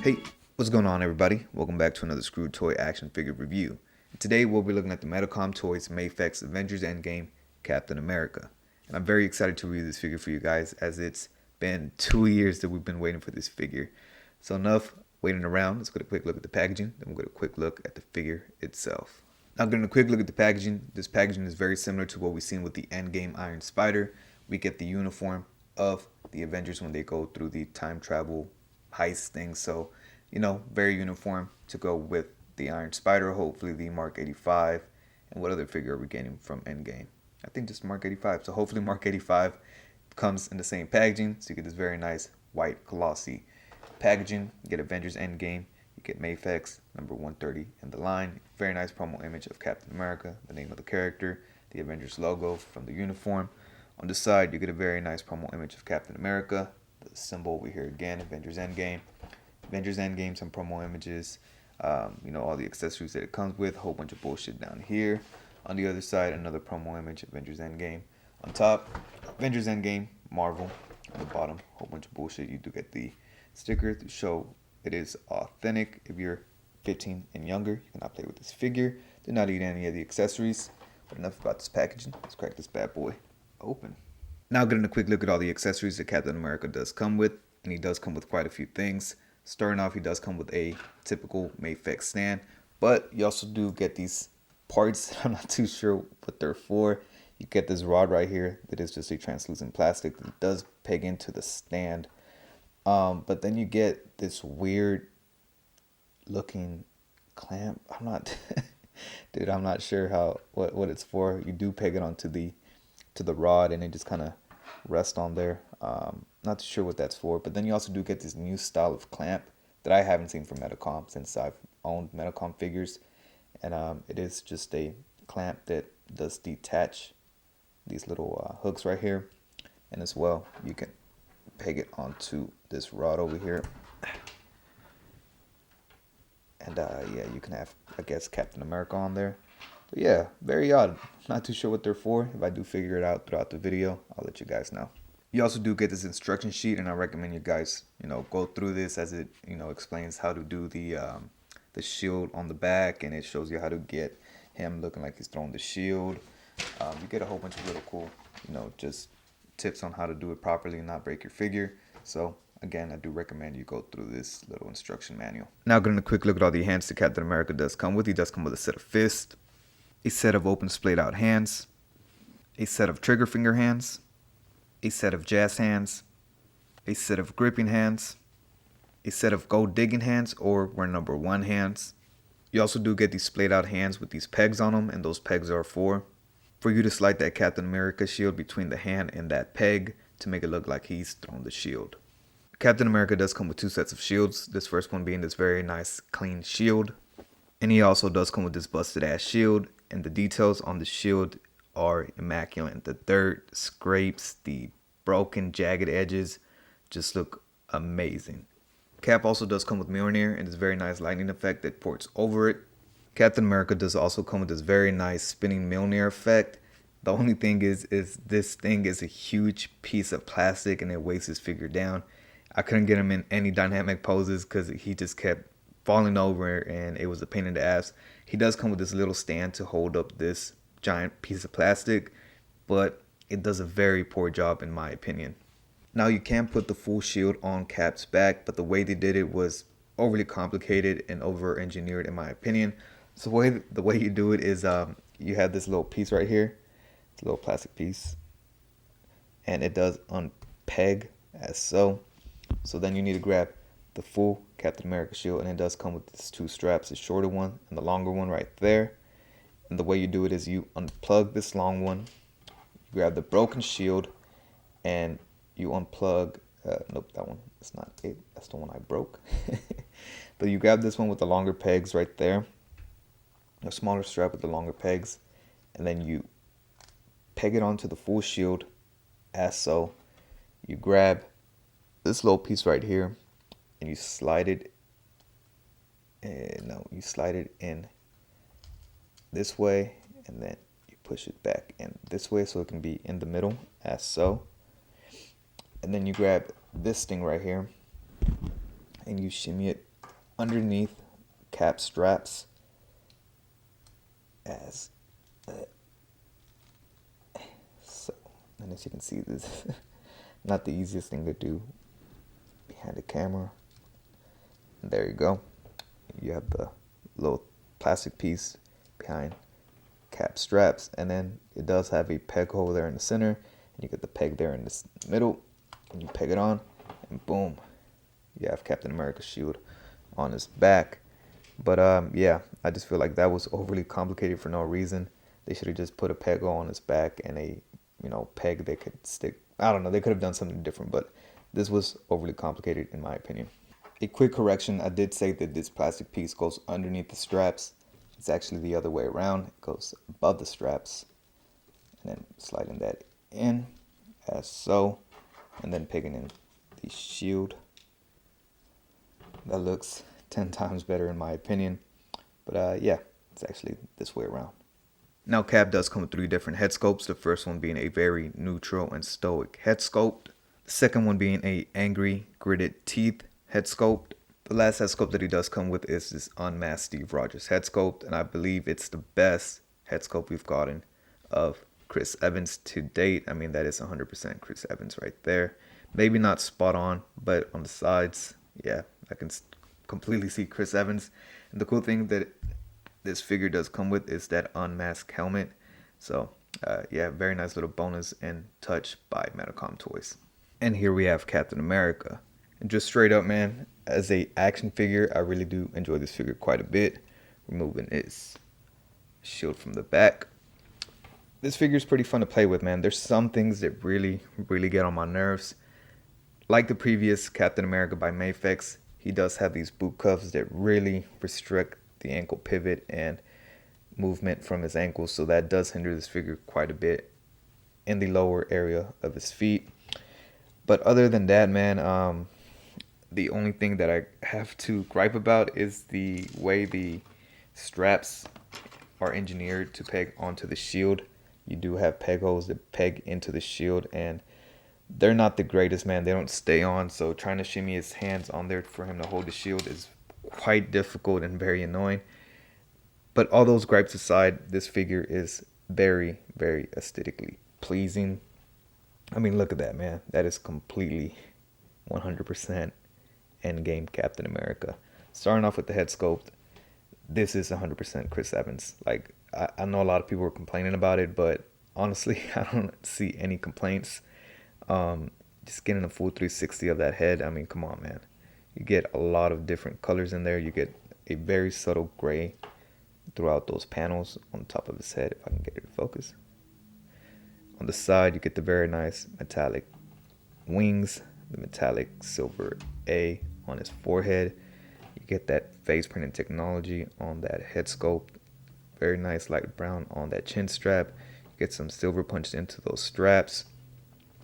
Hey, what's going on everybody? Welcome back to another Screw Toy action figure review. Today we'll be looking at the Medicom Toys Mafex Avengers Endgame Captain America. And I'm very excited to review this figure for you guys as it's been 2 years that we've been waiting for this figure. So enough waiting around, let's get a quick look at the packaging, then we'll get a quick look at the figure itself. Now getting a quick look at the packaging, this packaging is very similar to what we've seen with the Endgame Iron Spider. We get the uniform of the Avengers when they go through the time travel heist thing, so very uniform to go with the Iron Spider, hopefully the Mark 85. And what other figure are we getting from Endgame? I think just Mark 85, so hopefully Mark 85 comes in the same packaging, so you get this very nice white glossy packaging. You get Avengers Endgame, you get Mafex number 130 in the line, very nice promo image of Captain America, the name of the character, the Avengers logo from the uniform. On the side you get a very nice promo image of Captain America, the symbol over here again, Avengers Endgame. Avengers Endgame, some promo images, all the accessories that it comes with, a whole bunch of bullshit down here. On the other side, another promo image, Avengers Endgame. On top, Avengers Endgame, Marvel. On the bottom, a whole bunch of bullshit. You do get the sticker to show it is authentic. If you're 15 and younger, you cannot play with this figure. Do not eat any of the accessories. But enough about this packaging. Let's crack this bad boy open. Now getting a quick look at all the accessories that Captain America does come with. And he does come with quite a few things. Starting off, he does come with a typical Mafex stand, but you also do get these parts. I'm not too sure what they're for. You get this rod right here that is just a translucent plastic that does peg into the stand, but then you get this weird looking clamp. I'm not sure what it's for. You do peg it onto the rod and it just kind of rests on there. Not too sure what that's for, but then you also do get this new style of clamp that I haven't seen from Medicom since I've owned Medicom figures, and it is just a clamp that does detach these little hooks right here, and as well you can peg it onto this rod over here, and yeah, you can have, I guess, Captain America on there. But yeah, very odd. Not too sure what they're for. If I do figure it out throughout the video, I'll let you guys know. You also do get this instruction sheet, and I recommend you guys, go through this as it, explains how to do the shield on the back, and it shows you how to get him looking like he's throwing the shield. You get a whole bunch of little cool, just tips on how to do it properly and not break your figure. So again, I do recommend you go through this little instruction manual. Now getting a quick look at all the hands that Captain America does come with. He does come with a set of fists, a set of open splayed out hands, a set of trigger finger hands, a set of jazz hands, a set of gripping hands, a set of gold digging hands, or we're number 1 hands. You also do get these splayed out hands with these pegs on them, and those pegs are for you to slide that Captain America shield between the hand and that peg to make it look like he's throwing the shield. Captain America does come with 2 sets of shields, this first one being this very nice clean shield, and he also does come with this busted ass shield, and the details on the shield are immaculate. The dirt, scrapes, the broken jagged edges just look amazing. Cap also does come with Mjolnir and this very nice lightning effect that ports over it. Captain America does also come with this very nice spinning Mjolnir effect. The only thing is this thing is a huge piece of plastic and it weighs his figure down. I couldn't get him in any dynamic poses because he just kept falling over and it was a pain in the ass. He does come with this little stand to hold up this giant piece of plastic, but it does a very poor job in my opinion. Now you can put the full shield on Cap's back, but the way they did it was overly complicated and over engineered in my opinion. So the way you do it is you have this little piece right here, it's a little plastic piece, and it does unpeg as so. So then you need to grab the full Captain America shield, and it does come with these 2 straps, the shorter one and the longer one right there. And the way you do it is you unplug this long one, you grab the broken shield, and you unplug, nope, that one, that's not it, that's the one I broke. But you grab this one with the longer pegs right there, a smaller strap with the longer pegs, and then you peg it onto the full shield as so. You grab this little piece right here, and you slide it, you slide it in this way, and then you push it back in this way so it can be in the middle as so. And then you grab this thing right here and you shimmy it underneath cap straps as so. And as you can see, this is not the easiest thing to do behind the camera. And there you go. You have the little plastic piece behind cap straps, and then it does have a peg hole there in the center, and you get the peg there in the middle, and you peg it on, and boom, you have Captain America's shield on his back. But yeah, I just feel like that was overly complicated for no reason. They should have just put a peg hole on his back and a peg they could stick. I don't know, they could have done something different, but this was overly complicated in my opinion. A quick correction, I did say that this plastic piece goes underneath the straps. It's actually the other way around. It goes above the straps, and then sliding that in as so, and then pegging in the shield. That looks 10 times better in my opinion, but yeah, it's actually this way around. Now Cap does come with 3 different head sculpts. The first one being a very neutral and stoic head sculpt. The second one being a angry gritted teeth head sculpt. The last head sculpt that he does come with is this unmasked Steve Rogers head sculpt, and I believe it's the best head sculpt we've gotten of Chris Evans to date. I mean, that is 100% Chris Evans right there. Maybe not spot on, but on the sides, yeah, I can completely see Chris Evans. And the cool thing that this figure does come with is that unmasked helmet. So yeah, very nice little bonus and touch by Medicom Toys. And here we have Captain America. And just straight up, man, as a action figure, I really do enjoy this figure quite a bit. Removing his shield from the back. This figure is pretty fun to play with, man. There's some things that really get on my nerves. Like the previous Captain America by Mafex, he does have these boot cuffs that really restrict the ankle pivot and movement from his ankles. So that does hinder this figure quite a bit in the lower area of his feet. But other than that, man, the only thing that I have to gripe about is the way the straps are engineered to peg onto the shield. You do have peg holes that peg into the shield, and they're not the greatest, man. They don't stay on, so trying to shimmy his hands on there for him to hold the shield is quite difficult and very annoying. But all those gripes aside, this figure is very aesthetically pleasing. I mean, look at that, man. That is completely 100% Endgame Captain America. Starting off with the head sculpt, this is 100% Chris Evans. Like, I know a lot of people were complaining about it, but honestly, I don't see any complaints. Just getting a full 360 of that head, I mean, come on, man. You get a lot of different colors in there. You get a very subtle gray throughout those panels on top of his head, if I can get it to focus. On the side, you get the very nice metallic wings, the metallic silver A on his forehead. You get that face printing technology on that head sculpt. Very nice light brown on that chin strap. You get some silver punched into those straps.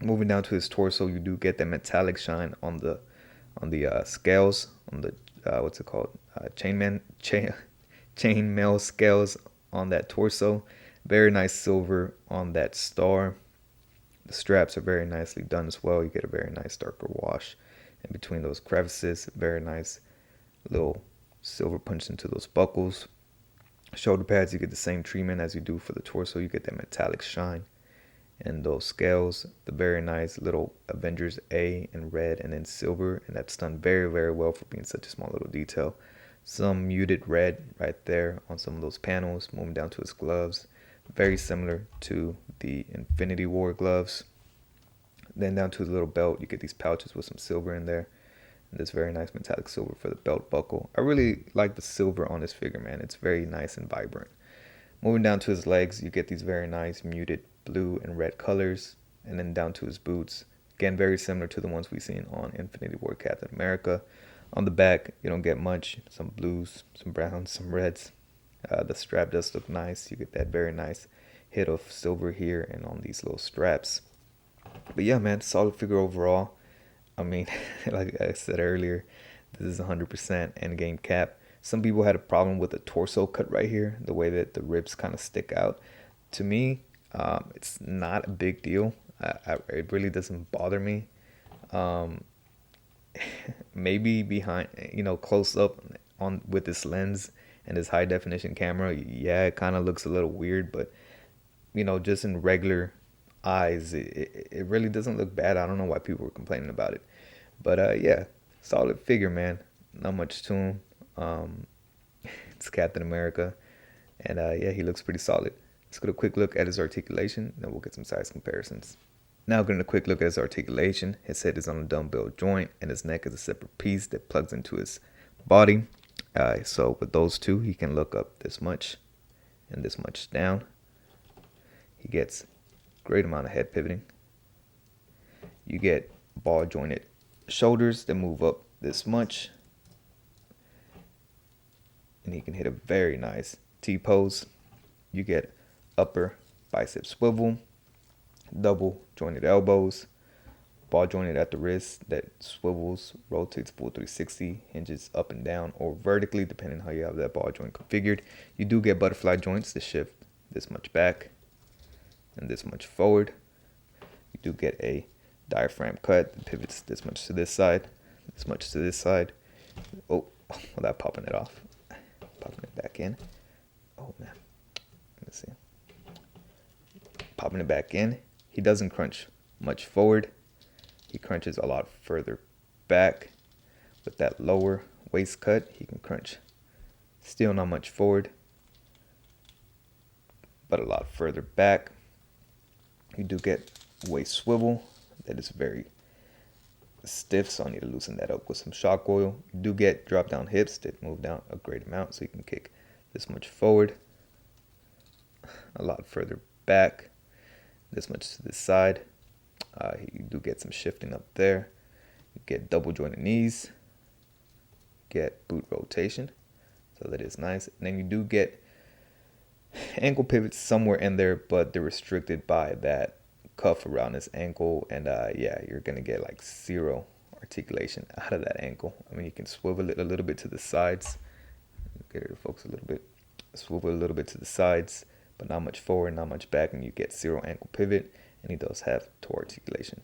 Moving down to his torso, you do get that metallic shine on the scales, on the what's it called, chainmail scales on that torso. Very nice silver on that star. The straps are very nicely done as well. You get a very nice darker wash in between those crevices. Very nice little silver punch into those buckles. Shoulder pads, you get the same treatment as you do for the torso. You get that metallic shine and those scales. The very nice little Avengers A in red and then silver, and that's done very well for being such a small little detail. Some muted red right there on some of those panels. Moving down to his gloves, very similar to the Infinity War gloves. Then down to his little belt, you get these pouches with some silver in there. And this very nice metallic silver for the belt buckle. I really like the silver on this figure, man. It's very nice and vibrant. Moving down to his legs, you get these very nice muted blue and red colors. And then down to his boots, again, very similar to the ones we've seen on Infinity War Captain America. On the back, you don't get much. Some blues, some browns, some reds. The strap does look nice. You get that very nice hit of silver here and on these little straps. But yeah, man, solid figure overall. I mean, like I said earlier, this is 100% Endgame Cap. Some people had a problem with the torso cut right here, the way that the ribs kind of stick out. To me, it's not a big deal. It really doesn't bother me. maybe behind, close up on with this lens and this high definition camera, yeah, it kind of looks a little weird, but just in regular eyes, it really doesn't look bad. I don't know why people were complaining about it, but yeah, solid figure, man. Not much to him. It's Captain America, and yeah, he looks pretty solid. Let's get a quick look at his articulation, then we'll get some size comparisons. Now getting a quick look at his articulation. His head is on a dumbbell joint, and his neck is a separate piece that plugs into his body. So with those two, he can look up this much and this much down. He gets great amount of head pivoting. You get ball jointed shoulders that move up this much, and he can hit a very nice T-pose. You get upper bicep swivel, double jointed elbows, ball jointed at the wrist that swivels, rotates full 360, hinges up and down or vertically depending on how you have that ball joint configured. You do get butterfly joints that shift this much back and this much forward. You do get a diaphragm cut that pivots this much to this side, this much to this side. Oh, without popping it off. Popping it back in. Oh man, let me see. Popping it back in. He doesn't crunch much forward. He crunches a lot further back. With that lower waist cut, he can crunch still not much forward, but a lot further back. You do get waist swivel that is very stiff, so I need to loosen that up with some shock oil. You do get drop down hips that move down a great amount, so you can kick this much forward, a lot further back, this much to this side. You do get some shifting up there. You get double jointed knees, get boot rotation, so that is nice. And then you do get ankle pivots somewhere in there, but they're restricted by that cuff around his ankle, and yeah, you're gonna get like zero articulation out of that ankle. I mean, you can swivel it a little bit to the sides, get it to focus a little bit, swivel a little bit to the sides, but not much forward, not much back, and you get zero ankle pivot, and he does have toe articulation.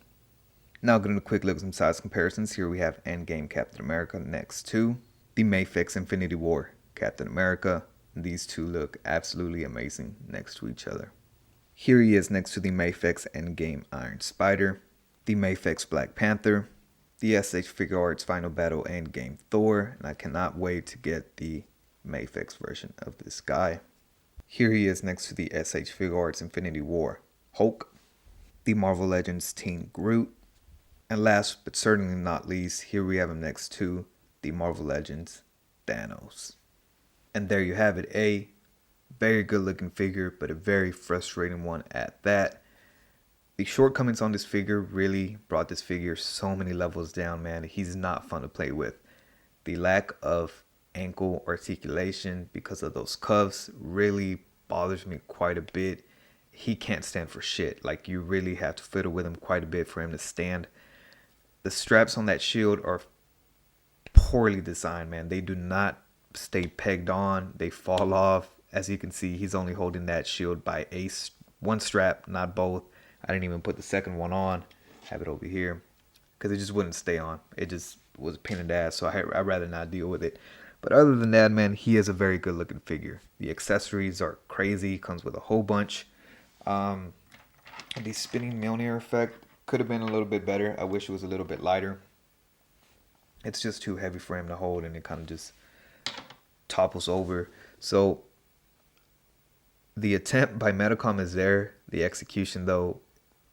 Now getting a quick look at some size comparisons. Here we have Endgame Captain America next to the Mafex Infinity War Captain America. These two look absolutely amazing next to each other. Here he is next to the Mafex Endgame Iron Spider, the Mafex Black Panther, the SH Figure Arts Final Battle Endgame Thor, and I cannot wait to get the Mafex version of this guy. Here he is next to the SH Figure Arts Infinity War Hulk, the Marvel Legends Teen Groot, and last but certainly not least, here we have him next to the Marvel Legends Thanos. And there you have it, a very good looking figure, but a very frustrating one at that. The shortcomings on this figure really brought this figure so many levels down, man. He's not fun to play with. The lack of ankle articulation because of those cuffs really bothers me quite a bit. He can't stand for shit. Like, you really have to fiddle with him quite a bit for him to stand. The straps on that shield are poorly designed, man. They do not stay pegged on. They fall off. As you can see, he's only holding that shield by one strap, not both. I didn't even put the second one on. Have it over here because it just wouldn't stay on. It just was a pain in the ass, so I'd rather not deal with it. But other than that, man, he is a very good looking figure. The accessories are crazy. Comes with a whole bunch. The spinning Mjolnir effect could have been a little bit better. I wish it was a little bit lighter. It's just too heavy for him to hold, and it kind of just topples over. So the attempt by Medicom is there. The execution, though,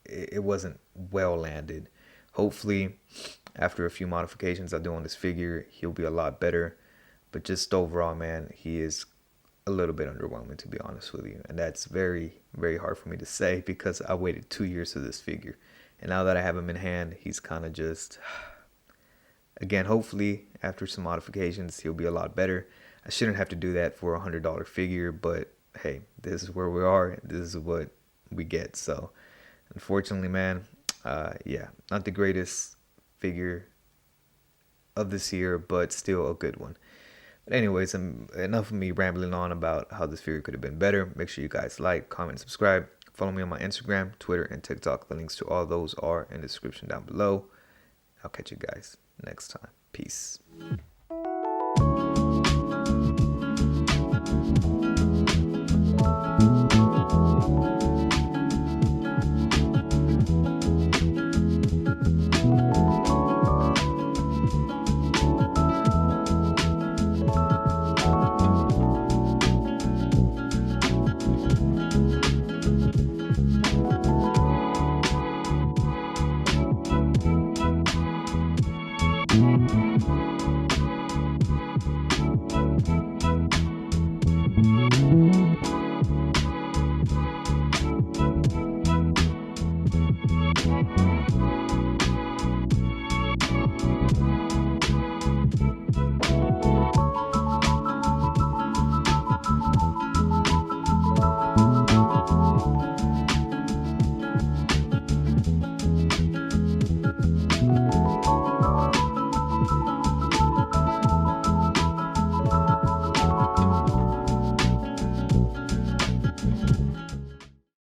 it wasn't well landed. Hopefully, after a few modifications I do on this figure, he'll be a lot better. But just overall, man, he is a little bit underwhelming, to be honest with you. And that's very, very hard for me to say because I waited 2 years for this figure. And now that I have him in hand, he's kind of just... Again, hopefully, after some modifications, he'll be a lot better. I shouldn't have to do that for a $100 figure, but hey, this is where we are. This is what we get. So, unfortunately, man, yeah, not the greatest figure of this year, but still a good one. But anyways, enough of me rambling on about how this figure could have been better. Make sure you guys like, comment, subscribe. Follow me on my Instagram, Twitter, and TikTok. The links to all those are in the description down below. I'll catch you guys next time. Peace.